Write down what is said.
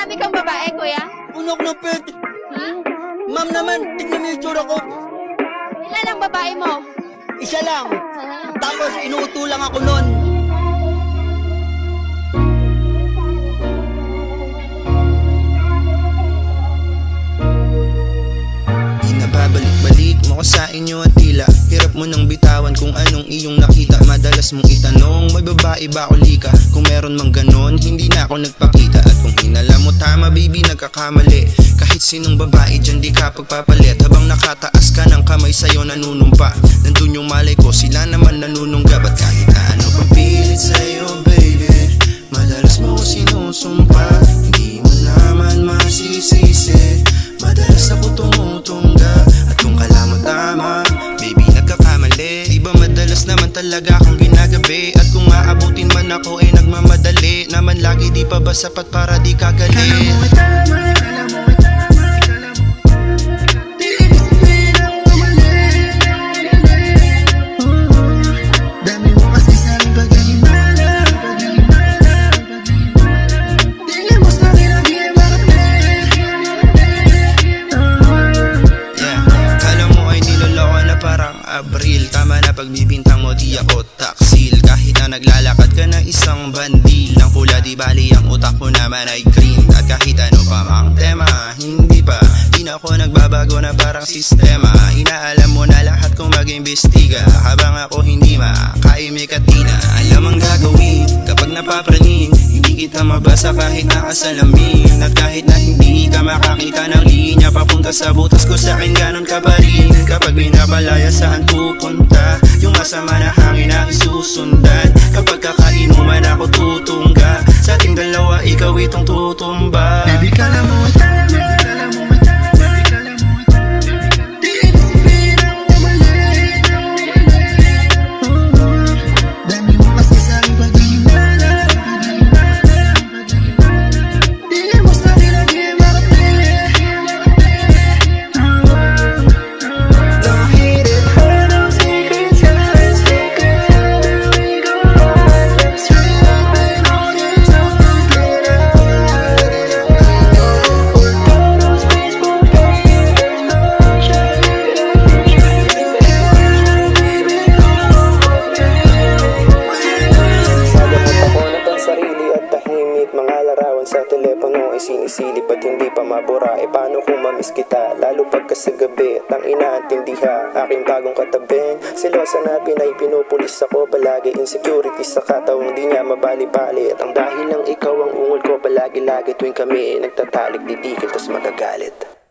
Marami kang babae, kuya? Unok na pet. Hmm? Ma'am naman, tignan mo yung itsura ko. Ilan ang babae mo? Isa lang. Tapos inuuto lang ako nun. Nababalik-balik mo ko sa inyo at tila hirap mo nang bitawan kung anong iyong nakita. Madalas mong itanong, may babae ba o lika? Kung meron mang ganon, hindi na ako nagpakita. At kung hinala mo tama, baby, nagkakamali. Kahit sinong babae dyan di ka pagpapalit. Habang nakataas ka ng kamay sa'yo nanunumpa, nandun yung malay ko, sila naman nanunungga. Ba't kahit na ano pang pilit sa'yo, baby, madalas mo ko sinusumpa. Hindi mo naman masisisi, madalas ako tumutungga. At kung kala mo tama, baby, nagkakamali. Di ba madalas naman talaga akong ginagabi? At kung aabutin man ako ay nagmamadali naman lagi, di pa ba sapat para di kagalit? Kala mo ay tama, kala mo ay tama, kala mo di inisipin ang mali. Dami mo kasi sa'king pagkahimala, tingin mo sa'kin ang di makapit. Kala mo ay niloloko na parang Abril. Tama na pagbibintang mo, di ako taksil. Kahit na naglalakad ka na isang bandil ng pula, di bali ang utak ko naman ay green. At kahit ano pa mang tema, hindi pa, di na ako nagbabago na parang sistema. Inaalam mo na lahat kung mag-imbestiga, habang ako hindi makaimik at di na alam ang gagawin. Kapag napapraning, hindi kita mabasa kahit nakasalamin. At kahit na hindi ka makakita ng linya papunta sa butas ko, sa'kin ganon ka pa rin. Kapag binabalaya saan pupunta, yung masama na hangin ang isusundan. Kapag kakainuman ako tutungga, sa ating dalawa ikaw itong tutumba. Baby, kala mo ay tama, kala mo ay tama, kala mo ay tama, di inisipin ang mali. Dami mo kasi sa'king pag-iinala, tingin mo sa'kin ang di makapit. Don't hate it, hurt no secrets, guys. Together we go on, let's rip and on it together. Total space for me, there's no Naghanap ako ng pansarili at tahimik. Mga larawan sa telepono ay sinisilip at hindi pa mabura. E paano kung mamiss kita, lalo pagka sa gabi? Tang inaantindiha, aking bagong katabing. Silosa na pinay pinupulis ako palagi. Insecurity sa katawang di niya mabali-bali. At ang dahil lang ikaw ang ungol ko palagi-lagi tuwing kami nagtatalik, titikil tas magagalit.